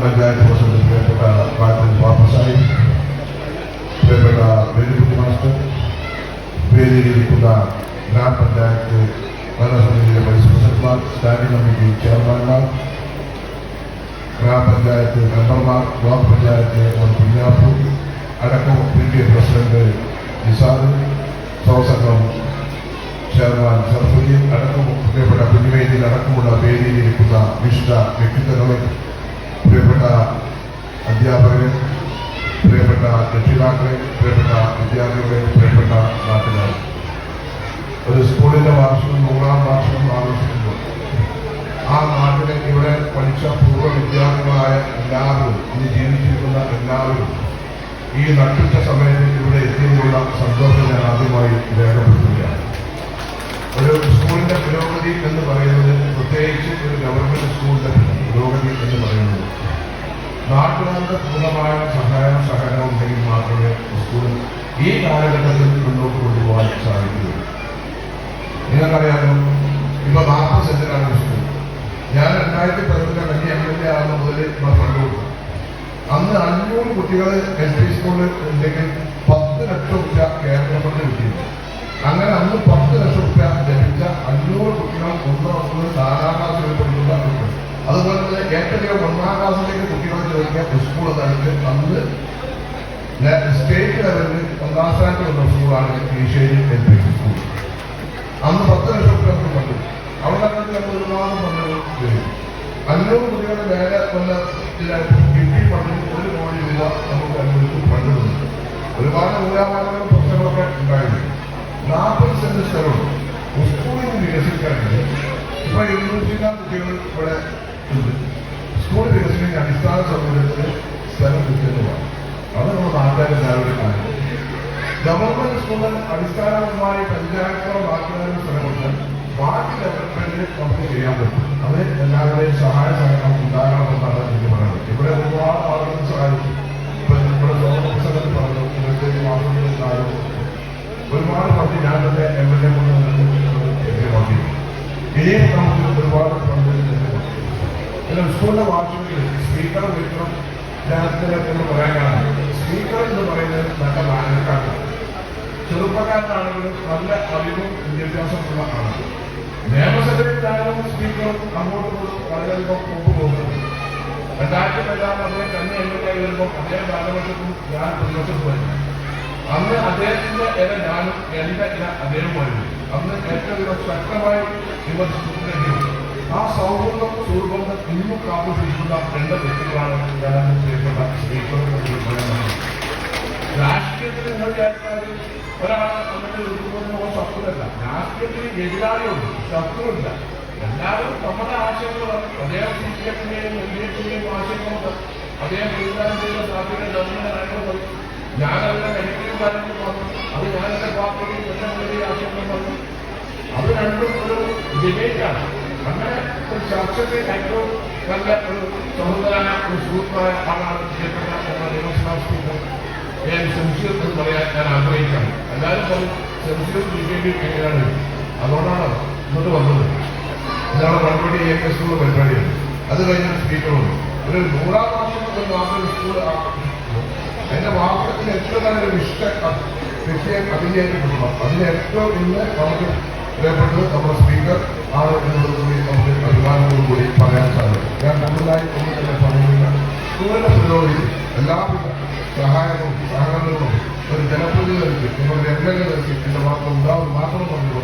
Panchayat president പ്രിയപ്പെട്ട Patton പാപ്പസായി, പ്രിയപ്പെട്ട Velukutty master, വേദിയിലിരിക്കുന്ന ഗ്രാമപഞ്ചായത്ത് ഭരണസമിതിയിലെ വൈസ് പ്രസിഡന്റ്മാർ, സ്റ്റാൻഡിംഗ് കമ്മിറ്റി ചെയർമാൻമാർ, ഗ്രാമപഞ്ചായത്ത് മെമ്പർമാർ, ബ്ലോക്ക് പഞ്ചായത്ത് കുഞ്ഞാപ്പൂർ അടക്കം പി.ടി.എ പ്രസിഡന്റ് നിസാദ്, സഹസംഘം ചെയർമാൻ സർഫുദ്ദീൻ അടക്കം പ്രിയപ്പെട്ട കുഞ്ഞുവേദിയിൽ അടക്കമുള്ള വേദിയിലിരിക്കുന്ന വിശിഷ്ട വ്യക്തിത്വങ്ങളെ, പ്രിയപ്പെട്ട അധ്യാപകരെ, പ്രിയപ്പെട്ട രക്ഷിതാക്കളെ, പ്രിയപ്പെട്ട വിദ്യാർത്ഥികളെ, പ്രിയപ്പെട്ട നാട്ടുകാർ, ഒരു സ്കൂളിന്റെ വാർഷികം 100-ാം വാർഷികം ആഘോഷിക്കുമ്പോൾ ആ നാട്ടിലെ ഇവിടെ പഠിച്ച പൂർവ്വ വിദ്യാർത്ഥികളായ എല്ലാവരും, ഇന്ന് ജീവിച്ചിരിക്കുന്ന എല്ലാവരും ഈ നട്ടുച്ച സമയത്ത് ഇവിടെ എത്തിയതിനുള്ള സന്തോഷം ഞാൻ ആദ്യമായി രേഖപ്പെടുത്തുകയാണ്. ഒരു സ്കൂളിന്റെ പുരോഗതി എന്ന് പറയുന്നത്, പ്രത്യേകിച്ച് ഒരു ഗവൺമെന്റ് സ്കൂളിന്റെ പുരോഗതി എന്ന് പറയുന്നത്, നാട്ടുകാരുടെ പൂർണ്ണമായ സഹകരണം ഉണ്ടെങ്കിൽ മാത്രമേ സ്കൂളിൽ ഈ കാലഘട്ടത്തിൽ മുന്നോട്ട് കൊണ്ടുപോകാൻ സാധിക്കുകയുള്ളൂ. നിങ്ങൾക്കറിയാമോ, ഇപ്പൊ 40 സെന്റിലാണ് സ്കൂൾ. ഞാൻ 2011 കന്നി MLA ആകുന്ന മുതൽ ഫണ്ട് കൊടുത്തു. അന്ന് 500 കുട്ടികൾ LP സ്കൂളിൽ ഉണ്ടെങ്കിൽ 10 ലക്ഷം രൂപ കേന്ദ്ര ഫണ്ട് കിട്ടിയിരുന്നു. അങ്ങനെ അന്ന് 10 ലക്ഷം രൂപ ലഭിച്ച 500 കുട്ടികൾ 4-ാം ക്ലാസ്സിൽ പഠിക്കുന്ന കുട്ടികൾ, അതുപോലെ തന്നെ ഏറ്റവും 1-ാം ക്ലാസ്സിലേക്ക് കുട്ടികളെ ചേർക്കാൻ സ്കൂൾ തലത്തിൽ അന്ന് സ്റ്റേറ്റ് ലെവലിൽ 1-ാം സ്ഥാനത്ത് വന്ന സ്കൂളാണ് കീശ്ശേരി LP സ്കൂൾ. അന്ന് 10 ലക്ഷം രൂപ നമുക്ക് ഫണ്ട്. അവിടെ നമ്മൾ ഒരുപാട് ഫണ്ടുകൾ വരും. 500 കുട്ടികളുടെ മേലെ വന്ന കിട്ടി ഫണ്ടിൽ 1 കോടി രൂപ നമുക്ക് അനുവദിച്ച് ഫണ്ട് തന്നു. ഒരുപാട് നൂലാമാലകളും പ്രശ്നങ്ങളൊക്കെ ഉണ്ടായിരുന്നു. 40 സെന്റ് സ്ഥലമുണ്ട്. സ്കൂളിൽ വികസിക്കാണെങ്കിൽ ഇപ്പൊ 200 കുട്ടികൾ ഇവിടെ ഉണ്ട്. സ്കൂൾ വികസനത്തിന് അടിസ്ഥാന സൗകര്യത്തിന് സ്ഥലം കിട്ടുന്നതാണ്. അത് നമ്മൾ നാട്ടുകാരെല്ലാവരും കാണുന്നത്. ഗവൺമെന്റ് സ്കൂളിൽ അടിസ്ഥാനപരമായി പഞ്ചായത്തോളം ബാക്കിയുള്ള സ്ഥലമുണ്ട്. ബാക്കി ഡെവലപ്മെന്റിൽ നമുക്ക് ചെയ്യാൻ പറ്റും. അത് എല്ലാവരുടെയും സഹായ സഹകരണം ഉണ്ടാകണമെന്നാണ് എനിക്ക് പറയുന്നത്. ഇവിടെ ഒരുപാട് ആളുകൾ സഹായിച്ചു. ഇപ്പൊ നമ്മുടെ ലോകപ്രസംഗത്തിൽ പറഞ്ഞു, 25 മാസങ്ങളിലായോ ഒരുപാട് ഫണ്ട് ഞാൻ തന്നെ MLA കൊണ്ട് ലഭ്യമാക്കി. ഇനിയും നമുക്ക് ഒരുപാട് ഫണ്ട് ലഭ്യമാക്കി. പിന്നെ സ്കൂളിന്റെ വാർഷികത്തിൽ സ്പീക്കർ വിളിക്കണം എന്ന് പറയാനാണ്. സ്പീക്കർ എന്ന് പറയുന്നത് നല്ല വായനക്കാരാണ്, ചെറുപ്പക്കാരനാണെങ്കിലും നല്ല അറിവും വിദ്യാഭ്യാസമുള്ള ആളാണ്. നിയമസഭയിലായാലും സ്പീക്കർ അങ്ങോട്ട് വളരെയധികം മുമ്പ് പോകുന്നത്. 2011 അദ്ദേഹം കന്നി MLA വരുമ്പോൾ അദ്ദേഹം കാലഘട്ടത്തിൽ ഞാൻ പ്രതിപക്ഷത്ത് വരുന്നു. അന്ന് അദ്ദേഹത്തിന്റെ ഇല ഞാനും എന്റെ ഇല അദ്ദേഹമായിരുന്നു. അന്ന് ഏറ്റവും ശക്തമായി വിമർശിച്ചിട്ടുണ്ടെങ്കിലും ആ സൗഹൃദം സുഹൃബന്ധം ഇന്നും കാത്തുപിടിക്കുന്ന 2 വ്യക്തികളാണ് ഞാൻ ചെയ്യപ്പെട്ട സ്പീക്കർ. രാഷ്ട്രീയത്തിൽ നിങ്ങൾ വിചാരിച്ചാൽ ഒരാളെ നമ്മുടെ ഉൾക്കൊള്ളുന്ന ശത്രുവല്ല. രാഷ്ട്രീയത്തിൽ എതിരാളിയുണ്ട്, ശത്രുവില്ല. എല്ലാവരും നമ്മുടെ ആശയങ്ങൾ പറഞ്ഞു. അദ്ദേഹം CPM-ന്റെയും LDF-ന്റെയും ആശയങ്ങളുണ്ട്. അദ്ദേഹം പ്രതിദാനം ചെയ്ത പാർട്ടിയുടെ ഗവൺമെന്റ് നയങ്ങൾ പറയും. ഞാനതിന്റെ നെഗറ്റീവ് കാര്യങ്ങൾ പറഞ്ഞു. അത് ഞാൻ എന്റെ പാർട്ടിയുടെ ഏറ്റവും വലിയ ആശയങ്ങൾ പറഞ്ഞു. അത് രണ്ടും ഒരു ഡിബേറ്റാണ്. അങ്ങനെ ഒരു ചർച്ചയ്ക്ക് ഏറ്റവും നല്ല ഒരു സഹോദരനായ ഒരു സുഹൃത്തായ ആളാണ് ചെയ്യപ്പെട്ട നിയമസഭാ സ്പീക്കർ ശംസീർ എന്ന് പറയാൻ ഞാൻ ആഗ്രഹിക്കുകയാണ്. എല്ലാവരും പറയും ശംസീർ BJP എങ്ങനെയാണ്, അതുകൊണ്ടാണ് ഇങ്ങോട്ട് വന്നത്. ഇതാണ് പരിപാടി, AKS പരിപാടിയാണ്. അത് കഴിഞ്ഞ സ്പീക്കറുണ്ട്. ഒരു 100-ാം വാർഷികം സ്കൂൾ എന്റെ വാർത്തത്തിന് ഏറ്റവും നല്ലൊരു വ്യക്തിയെ അഭിനയിക്കപ്പെടണം. അതിന് ഏറ്റവും ഇന്ന് നമുക്ക് പ്രിയപ്പെട്ടത് നമ്മുടെ സ്പീക്കർ ആണ് എന്നുള്ളത് കൂടി നമുക്ക് അഭിമാനത്തോടുകൂടി പറയാൻ സാധിക്കും. ഞാൻ കൂടുതലായി ഒന്നും തന്നെ പറയുന്നില്ല. സ്കൂളിന്റെ പുരോഗതി എല്ലാവിധ സഹായങ്ങളും സഹകരണങ്ങളും ഒരു ജനപ്രതിനിധികൾക്ക്, നിങ്ങളുടെ MLA-കൾക്ക് എന്റെ വാർത്ത ഉണ്ടാവും മാത്രം പറഞ്ഞു.